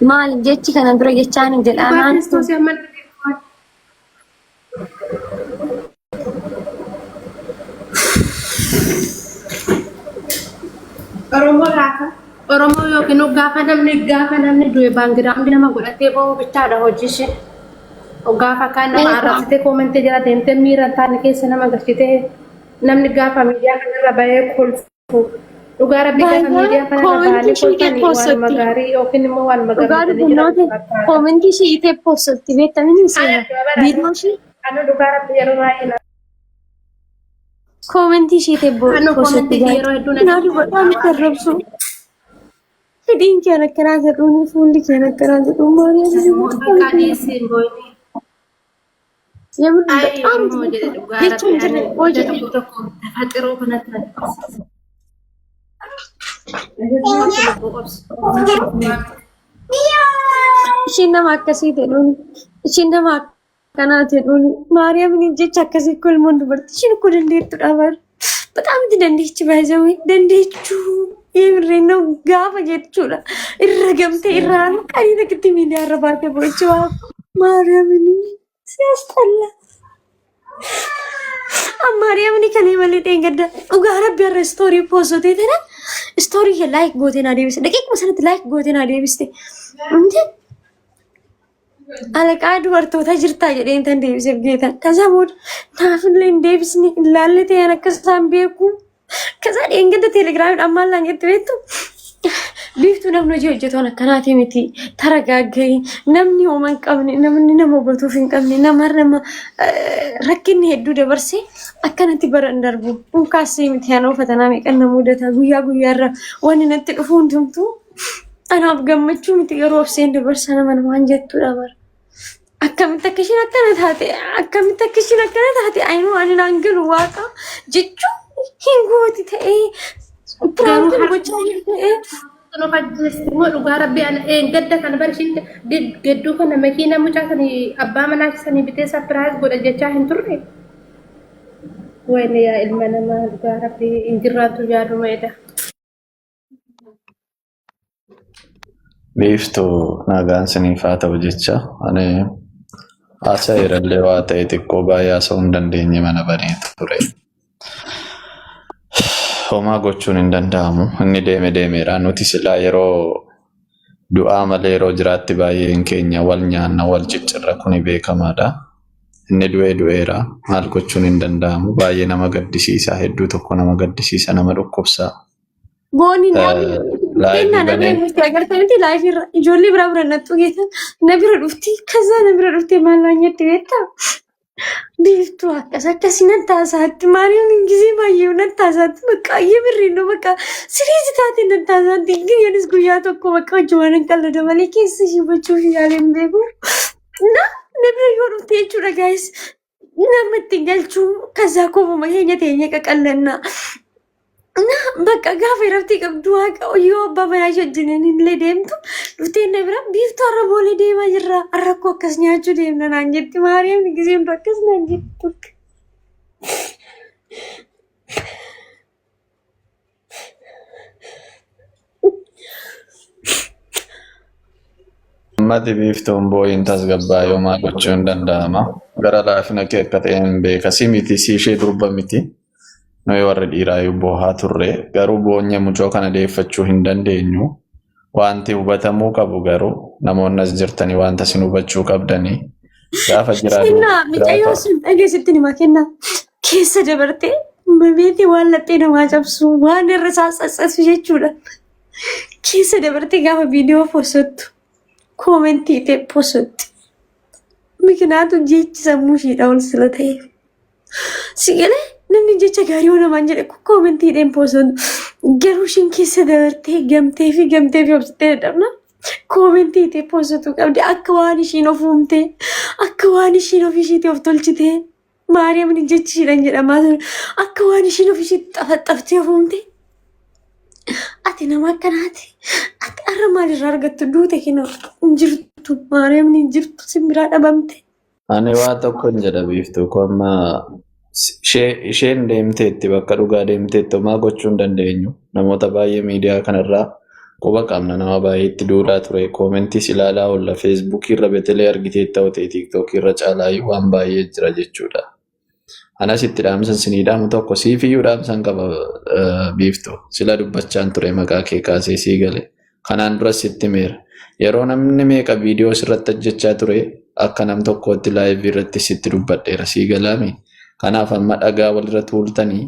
maal jechi kana dura jechaan jedhamaan Oromoo yookiin gaafa namni du'e baangiraawundi nama godhatee bahu bichaadha hojiishi. Gaafa kan nama arrabsitee koomentee jala deemtee miira taane keessa nama galchitee namni gaafa miidiyaa kanarra bahee kolfu. Dhugaa rabbii gaafa miidiyaa kanarra bahanii kolfanii waan magaarii yookiin immoo waan magaarii jira. Koomentii ishee itee poosatti beektamini seena. Biirooshii. Anu dhugaa rabbii yeroo baay'ee koomentii ishee itee poosatti yeroo hedduu naadu godhaan tarrabsu. Hidhiin keen akkanaa jedhuun fuulli keen akkanaa jedhuun maaliif jechuun jirre hojii tafaaxiroo kanatti ishiin nama akkasii jedhuun ishiin nama akkanaa jedhuun maariyaamiin jecha akkasii kolmoon dubartii ishiin ukkoo dandeettuudha bar በጣም dandeechi baay'ee dandeechuu Irreen gaafa jechuudha. Irra gamtee irraan qanii nakatti miidiyaa irra baatee boochaa Maariyaamni siyaastalla. Maariyaamni kan malee dheengadda dhugaa rabbi irra istoorii poostotee tana istoorii laayik gootee naa deebiste daqiiquma sanatti laayik gootee naa deebiste. Alaqaa dubartoota jirtaa jedheen tan deebiseef geetan. Kasaa booda naafillee hin deebisne ilaalle ta'an akka isaan beeku. Kasaa dheengadda teelegiraamiin ammaan laan jetti beektu. Biiftuu namni hojii hojjetuun akkanaati miti. Taragaaggayi namni hooma hin qabne namni nama hubatuuf hin qabne nama rakkinni hedduu dabarsee akkanatti bara hin darbu. Dhuunkaasii miti haan uffatanaa meeqan nama mudata guyyaa guyyaarra wanni natti dhufu hundumtuu. Anaaf gammachuu miti yeroo obseen dabarsa nama namaan jettuudha bara. Akkamitti akka ishiin akkana taate ayinuu ani naan galu waaqa jechuun hin gooti ta'ee piraantiin gochaa ta'ee. Dhugaa rabbii gadda kana barshin gadduu kana makiina mucaa kan abbaa manaa sanii bitee sapiraayis godha jechaa hin turre. Wayne yaa ilma namaa dhugaa rabbii injirraatu yaadumeedha. Biiftuu nagaan siniif haa ta'u jecha ani haasaa irrallee waa ta'e xiqqoo baay'ee haasa'uu hin dandeenye mana banee ture. Homaa gochuun hin danda'amu. Inni deemeera. Nuti silaa yeroo du'aa malee yeroo jiraatti baay'een keenya wal nyaanna wal ciccirra kuni beekamaadha. Inni du'eera. Maal gochuun hin danda'amu. Baay'ee nama gaddisiisa. Hedduu tokko nama gaddisiisa. Nama dhukkubsa. Booni laayifirra ijoollee biraa bira nattu geessan na bira dhufti kaza na bira dhufti maalaan jetti beektaa biiftuu akkasii nan taasaatti maaliin gisee baay'ee nan taasaatti bakka ayyee birriin bakka siriisi taate nan taasaatti giyyanis guyyaa tokko bakka hojjumaan hin qallada malee keessa shibachuuf yaaleen beeku na bira yoo dhufte jechuudha gaayis namatti galchuu kazaa koofuma keenya teenye qaqallannaa. Bakka gaafa irratti qabdu waaqa yoo abbaa manaa wajjin illee deemtu dhuftee na bira biiftuu har'a boolee deemaa jirra rakkoo akkas nyaachuu deemna naan jetti maariyaamni giseen akkas naan jettu. Ummati biiftuun boo'iin tasgabbaa yoomaa gochuu hin danda'ama. Gara laafina kee akka ta'e hin beekasi miti si ishee durba miti. Noi warra dhiiraa boohaa turre garuu boonya mucoo kana deeffachuu hin dandeenyu. Wanti hubatamuu qabu garuu namoonni as jirtanii wanta isin hubachuu qabdanii gaafa jiraatu. Micayyoo sun dhageessitti nima kenna keessa dabartee mameetii waan laphee namaa cabsu waan irra saassassu jechuudha. Keessa dabartee gaafa viidiyoo poosottu koomentii ta'e poosottu. Mikinaatu jechi sammuu ishiidha ol sila ta'eef. Sigalee. Namni jecha gaarii namaan jedhe koomentii poosottu garuu ishiin keessa dabartee gamtee fi obsitee dadhabna koomentii ta'e poosottu qabdi akka waan ishiin of uumtee akka waan ishiin of ishiitii of tolchitee maariyaamni jechi ishiidhaan jedhamaa ture akka waan ishiin of ishiitti xafaxaftee of uumtee ati nama akkanaati ati har'a maalirraa argattu duute kina hin jirtu maariyaamni hin jirtu simbiraa dhabamte. Ani waa tokko hin jedha biiftuu komma isheen deemteetti bakka dhugaa deemteetti homaa gochuu hin dandeenyu. Namoota baay'ee miidiyaa kanarraa quba qabna nama baay'eetti duulaa ture. Koomentiis ilaalaa oolla. Feesbuukii irra betelee argiteetta ta'e tiiktookii irra caalaayyuu waan baay'ee jira jechuudha. Anas itti dhaamsan sinii dhaamu tokko siifiyyuu dhaamsan qaba biiftuu. Sila dubbachaan ture maqaa kee kaasee sii gale. Kanaan duras itti meera. Yeroo namni meeqa viidiyoo sirratti hojjechaa ture akka nam tokkootti laayivii irratti sitti dubbadheera sii galaami. Kanaaf amma dhagaa walirra tuultanii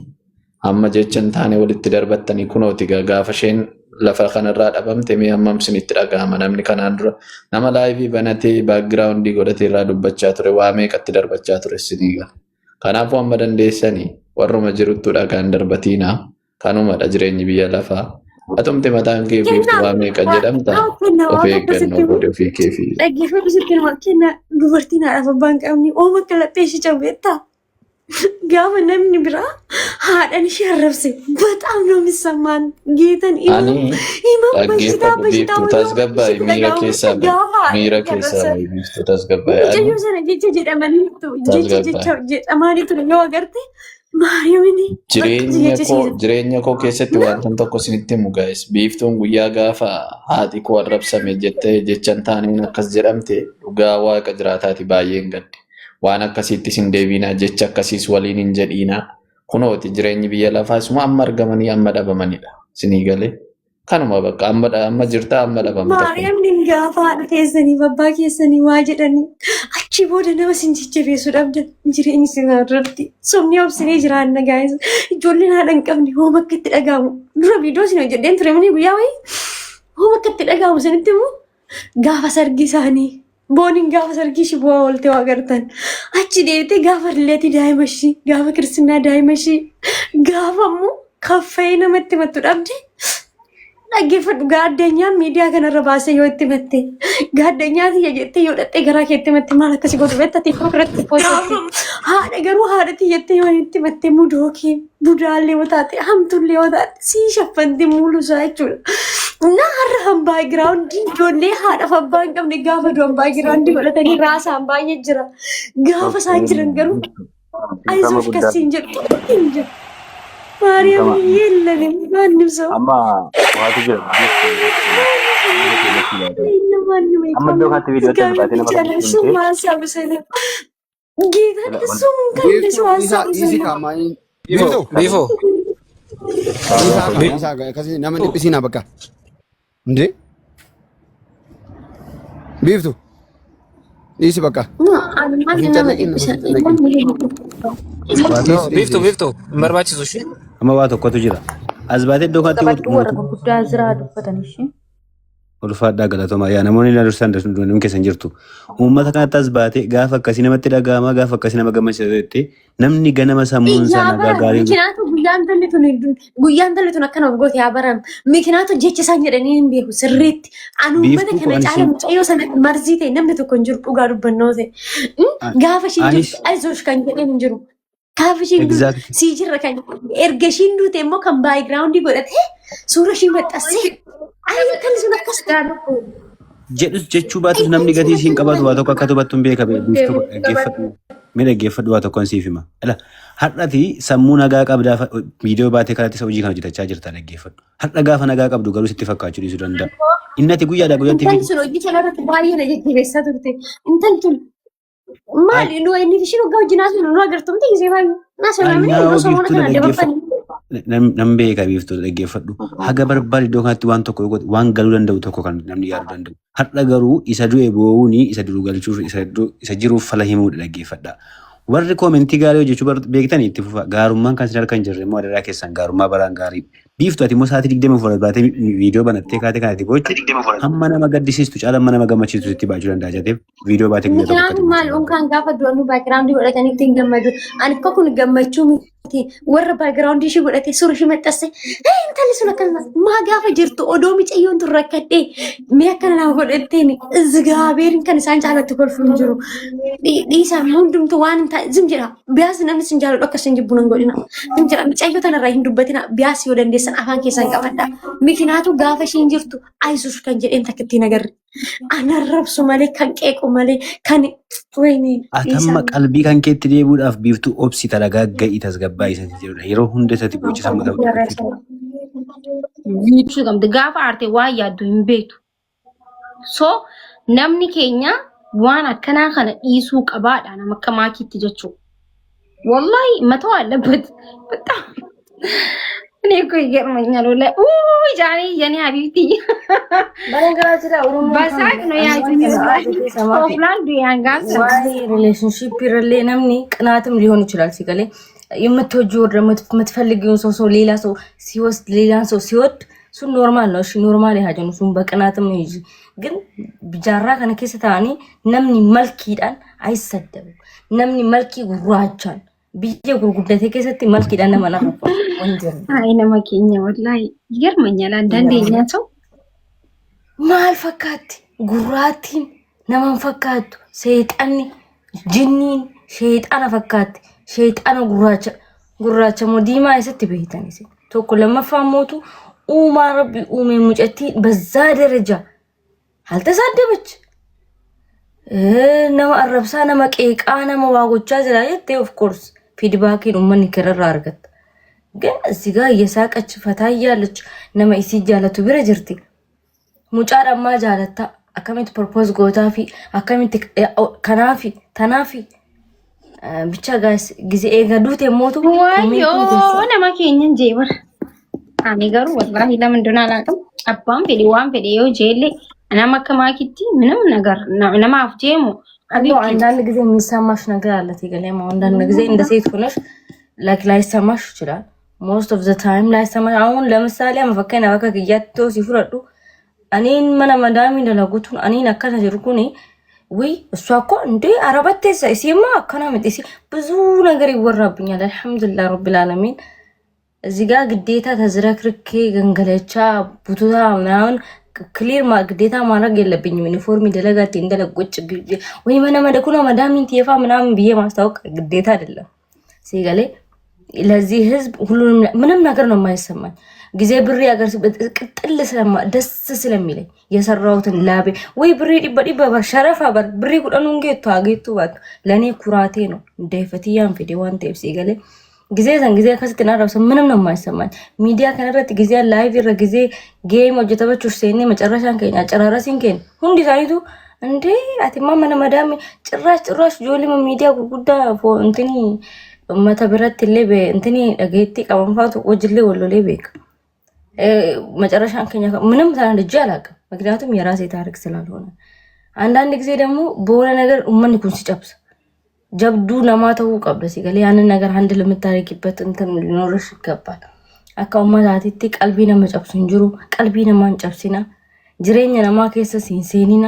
amma jecha hin taane walitti darbattanii kunooti gaafa isheen lafa kanarraa dhabamte mee hammam sinitti dhagahama namni kanaan dura nama laayivii banatee baakgiraawundii godhatee irraa dubbachaa ture waa meeqatti darbachaa ture sinii gala. Kanaafuu amma dandeessanii warruma jiruttu dhagaan darbatiinaa kanumadha jireenyi biyya lafaa. Atumte mataan kee biiftuu waa meeqa jedhamta of eeggannoo godhe ofii kee fi. Dhaggeeffatu sitti nama kenna dubartiin haadhaaf abbaan qabni ooma akka laphee ishee cabbeettaa. Gaafa namni biraa haadhan ishee arrabse በጣም ነው የሚሰማን ጌታን biiftuu tasgabbaa'e miira keessaa biiftuu tasgabbaa'e Mucayyoo sana jecha jedhamaniitu jecha jedhamaaniitu yoo agarte Maariyaamini jireenya koo keessatti wantan tokko isinitti himu gaa'es biiftuun guyyaa gaafa haati koo arrabsame jettee jecha hin taaneen akkas jedhamte dhugaa waaqa jiraataati baay'een gadde. Waan akkasiitti sin deebiinaa jecha akkasiis waliin hin jedhiinaa. Kunooti jireenyi biyya lafaa isuma amma argamanii amma dhabamanidha. Sinii galee kanuma bakka amma jirta amma dhabamta. Maariyaamni gaafa haadha keessanii abbaa keessanii waa jedhanii achi booda nama sin jajjabeessu dhabdan jireenyi sinaa irratti somni obsinee jiraanna gaa'is ijoolleen haadha hin qabne hooma akka itti dhaga'amu dura viidiyoo sin hojjedheen ture mini guyyaa wayii hooma akka itti dhaga'amu sanitti immoo gaafa sargi isaanii booniin gaafa sargii ishii bu'aa oolte waa agartan achi deebitee gaafa rileetii daa'ima ishii gaafa kiristinnaa daa'ima ishii gaafa immoo kaffayee namatti mattu dhabde dhaggeeffadhu gaaddeenyaan miidiyaa kanarra baasee yoo itti matte gaaddeenyaa tiyya jettee yoo dhattee garaa keetti matte maal akkasii godhu beektati irratti poostetti haadha garuu haadha tiyyattee yoo itti matte mudookee budaallee yoo taate hamtullee yoo taate sii shaffanti muulusaa jechuudha. Naarra hambaa giraawundi ijoollee haadhaaf abbaa hin qabne gaafa du'an baagiraawundi godhatanii raasaan baay'ee jira. Gaafa isaan jiran garuu ayisuuf kasiin jedhu hin jiru. Maariyaam yeellani maannim sa'u. Amma waatu jira. Amma iddoo kanatti viidiyoo ta'e baatee nama kan summaa saabu sana. Geetaan sun kan bisu waan saabu sana. Bifo. Kasi nama dhiphisina bakka. Ndee? Biiftu? Dhiisi bakka. Biftu. Barbaachisu ishee. Amma waa tokkotu jira. As baatee iddoo kanatti warra gurguddaa jiraa dubbatan ishee. ulfaadhaa galatoomaa yaa namoonni na dursan danda'u keessan jirtu. Uummata kanatti as baatee gaafa akkasii namatti dhaga'ama gaafa akkasii nama gammachiisu namni ganama sammuun isaa nagaa gaarii. Mikinaatu guyyaan talli tun akkana gooti yaa baram. Mikinaatu jecha isaan jedhanii hin beeku sirriitti. Anu ummata kana caala mucayyoo sana marzii ta'e namni tokko hin jiru dhugaa dubbannoo ta'e. Gaafa ishiin jirtu ayisoosh kan jedheen hin jiru. Gaafa ishiin sii jirra kan erga ishiin duute immoo kan baayigiraawundii godhatee suura ishii maxxansee. Ayi kan sun akkas gaadhu. Jedhus jechuu baatus namni gatii isiin qabatu waa tokko akka tubattu hin beeka beektu dhaggeeffadhu. Mee dhaggeeffadhu waa tokkoon siif hima. Har'ati sammuu nagaa qabdaa viidiyoo baatee kanatti isa hojii kana hojjetachaa jirta dhaggeeffadhu. Har'a gaafa nagaa qabdu garuu sitti fakkaachuu dhiisuu danda'a. Innati guyyaadhaa guyyaatti. Intalli sun hojii kanarratti baay'ee na jajjabeessaa turte. Intalli tun maali nu inni ishiin waggaa hojii naasuu nu agartuu miti gisee baay'ee. Naasuu namni osoo mana kanaan dabarfanii. Nam beeka biiftuu dhaggeeffadhu. Haga barbaade iddoo kanatti waan tokko waan galuu danda'u tokko kan namni yaaduu danda'u. Har'a garuu isa du'e boo'uuni isa duruu galchuuf isa jiruuf fala himuudha dhaggeeffadha. Warri koomentii gaarii hojjechuu beektanii itti fufa. Gaarummaan kan isin harka hin jirre immoo adaraa keessan gaarummaa baraan gaarii. Biiftuu ati immoo sa'aatii 20 baatee viidiyoo banattee kaatee kanatti gochuu hamma nama gaddisiistu caala hamma nama gammachiistu itti baachuu danda'a jettee viidiyoo baatee guyyaa tokko. Mikinaatu maal unkaan gaafa du'annu baayigiraawundii godhatanii ittiin gammadu. Ani akka kun gammachuu miti warra baayigiraawundii ishii godhatee suura ishii maxxansee intalli sun akkasumas maa gaafa jirtu odoo micayyoon tun rakkadhee mee akkana nama godhatteen zigaabeerin kan isaan caalatti kolfu hin jiru. Dhiisaan hundumtu waan hin taa'e zim jedha biyaasi namni sin jaalladhu akka sin jibbu nan godhina. Zim jedha micayyoo tanarraa hin dubbatina biyaasi yoo dandeessan afaan keessan qabadha. Mikinaatu gaafa ishiin jirtu ayisuuf kan jedheen takka ittiin agarre. Ana arrabsu malee kan qeequ malee kan wayne Atamma qalbii kan keetti deebi'uudhaaf biiftuu obsi talagaa ga'ii tasgabbaa isa jedhudha. Yeroo hunda isatti boocisan mata Viichuu qabdi. Gaafa aarte waan yaaddu hin beektu. So namni keenya waan akkanaa kana dhiisuu qabaadha nama akka maakiitti jechuudha. Wallahi matoo አለበት በጣም እኔ እኮ ይገርመኛል ወላሂ ጃኒ የኔ ሀቢብቲ በነገራችን ላይ ኦሮሞ በሳቅ ነው ያዩኝ ኦፍላንድ ያንጋስ ሪሌሽንሺፕ ይረሌ ነምኒ ቅናትም ሊሆን ይችላል ሲገሌ የምትወጂው ደግሞ የምትፈልጊው ሰው ሌላ ሰው ሲወስድ ሌላን ሰው ሲወድ ሱ ኖርማል ነው። እሺ ኖርማል ያጀኑ ሱ በቅናትም ነው ይጂ ግን ቢጃራ ከነከሰታኒ ነምኒ መልክ ይዳን አይሰደብ ነምኒ መልክ ጉራቻን ቢጄ ጉርጉደቴ ከሰቲ መልክ ይዳን ማናፈ ወንጀል አይነ ማኪኛ ወላሂ ይገርመኛል። አንዳንዴ እኛ ሰው ማል ፈካት ጉራቲን ነማን ፈካቱ ሰይጣን ጅኒን ሸይጣን ፈካት ሸይጣን ጉራቻ ሞዲማ አይሰት ቤታኒስ ቶኮ ለማፋሞቱ ኡማ ረቢ ኡሜ ሙጨቲ በዛ ደረጃ አልተሳደበች ነማ አረብሳ ነማ ቄቃ ነማ ዋጎቻ ዝላየት ኦፍ ኮርስ ፊድባክን ኡመን ይከረራ አርገት ግን እዚህ ጋር እየሳቀች ፈታ እያለች ነማ ኢሲጃለቱ ብረ ጅርቲ ሙጫዳማ ጃለታ አከሚት ፕሮፖዝ ጎታፊ አከሚት ከናፊ ተናፊ ብቻ ጋይስ ጊዜ ኤገዱት የሞቱ ወዮ ነማ ኬኝን ጄበር አኔ ጋሩ ወላሂ ለምን እንደሆነ አላውቅም። አባም ፌዲ ዋን ፌዲ ዮ ጄሌ እና ማከማኪቲ ምንም ነገር ነማ አፍጄሙ አለው አንዳንድ ጊዜ የሚሰማሽ ነገር አለ ትገለማ አንዳንድ ጊዜ እንደ ሴት ሆነሽ ላይሰማሽ ይችላል። most of the time ላይሰማሽ አሁን ለምሳሌ መፈከና ወከግያቶ ሲፍረዱ እኔን መናመዳሚ እንደለጉቱን እኔን አከታ ጀርኩኔ ወይ እሷ እኮ እንዴ አረበቴ ሲማ አከና መጥሲ ብዙ ነገር ይወራብኛል። አልহামዱሊላህ ረብል ዓለሚን እዚህ ጋር ግዴታ ተዝረክርኬ ገንገለቻ ቡቱታ ምናምን ክሊር ግዴታ ማድረግ የለብኝም። ዩኒፎርም ደለጋት እንደለቆጭ ወይ መነመደኩና መዳሚን ትየፋ ምናምን ብዬ ማስታወቅ ግዴታ አይደለም። ሲገሌ ለዚህ ህዝብ ሁሉንም ምንም ነገር ነው የማይሰማኝ ጊዜ ብሬ ያገር ቅጥል ስለማ ደስ ስለሚለኝ የሰራውትን ላቤ ወይ ብሬ ዲበዲ በሸረፋ ብሬ ቁደኑን ጌቱ አጌቱ ባቱ ለኔ ኩራቴ ነው። እንደፈቲያን ቪዲዮዋን ቴፕ ሲገሌ ጊዜ ከስትና ራስ ምንም ነው የማይሰማኝ። ሚዲያ ከነረት ጊዜ ላይቭ ይረ ጊዜ ጌም ወጀተበቹ ሰኔ መጨረሻን ከኛ ጨራራሲን ከን ሁንዲ ሳይቱ እንዴ አቲማ መነመዳም ጭራሽ ጆሊ ሚዲያ ጉጉዳ ፎ እንትኒ መተብረት ለበ እንትኒ አገይቲ ቀበንፋቱ ወጅሌ ወሎሌ ቤክ መጨረሻን ከኛ ምንም ታንደጅ አላውቅም። ምክንያቱም የራሴ ታሪክ ስላልሆነ አንዳንድ ጊዜ ደግሞ በሆነ ነገር ኡመን ይኩን ሲጨብስ ጀብዱ ለማተው ቀብለ ሲገለ ያንን ነገር አንድ ለምታረቂበት እንትን ሊኖርሽ ይገባል። አካውማ ዛቲቲ ቀልቢና መጨብሱን ጅሩ ቀልቢና ማንጨብሲና ጅሬኛ ለማ ከሰ ሲንሴኒና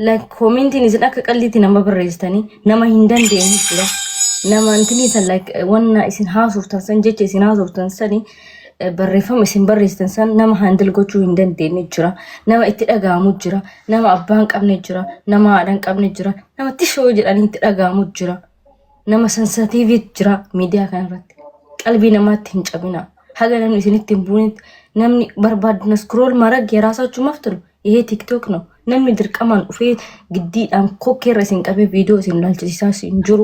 ላይክ ኮሜንቲን ይዝና ከቀሊቲ ነማ በረጅተኒ ነማ ሂንደን ደኒ ይችላል ነማ እንትኒ ሰላክ ወና ኢሲን ሃውስ ተንሰንጀች ኢሲን ሃውስ ተንሰኒ በረፈም ኢሲን በረጅተንሰን ነማ ሃንድል ጎቹ ሂንደን ደኒ ይችራ ነማ ኢትደጋሙ ይችራ ነማ አባን ቀብነ ይችራ ነማ አዳን ቀብነ ይችራ ነማ ትሾ ይችላል ኢትደጋሙ ይችራ ነማ ሰንሲቲቭ ይችራ ሚዲያ ካንራት ቀልቢ ነማ ትንጨብና ሀገራን ኢሲን ትንቡኒት ነምኒ በርባድነ ስክሮል ማረግ የራሳችሁ መፍት ነው። ይሄ ቲክቶክ ነው። ነምኒ ድርቀማን ኡፌ ግዲዳን ኮኬረ ሲንቀበ ቪዲዮ ሲንላልቺሳ ሲንጅሩ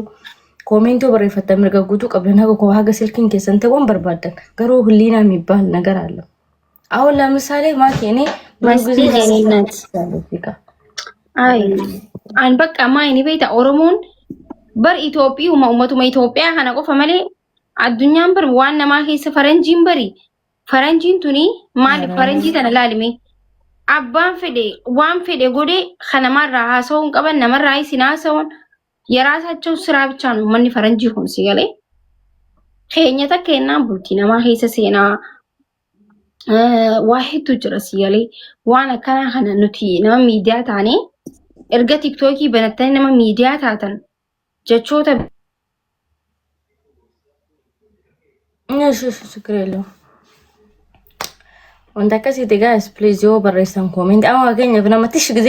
ኮሜንቶ በረፈተ ምርገጉቱ ቀብለና ኮሃገ ስልኪን ከሰንተ ወን በርባደን ገሮ ህሊና የሚባል ነገር አለ። አሁን ለምሳሌ ማኪኔ ማስቲ ጀኔነት አይ አን በቃ ማይኒ ቤታ ኦሮሞን በር ኢትዮጵያ ኡመቱማ ኢትዮጵያ ሀና ቆፈ መሌ አዱኛን በር ዋና ማሄስ ፈረንጂን በሪ ፈረንጂን ቱኒ ማል ፈረንጂ ተነላልሜ አባን ፈዴ ዋን ፈዴ ጎዴ ኸነማራ ሃሰውን ቀበን ነመራይ ሲናሰውን የራሳቸው ስራ ብቻ ነው። ማን ፈረንጂ ሆን ሲገለ ኸኘታ ከና ቡቲ ነማ ሄሰ ሴና ዋሂቱ ጅረስ ሲገለ ዋና ከና ኸነ ኑቲ ነማ ሚዲያ ታኔ እርገ ቲክቶኪ በነተን ነማ ሚዲያ ታተን ጀቾተ እሺ ችግር የለውም። ወንዳ ከሲ ዲጋስ ፕሊዝ ዮ በረሰን ኮሜንት አዋ ገኘ ብና መትሽ ጊዜ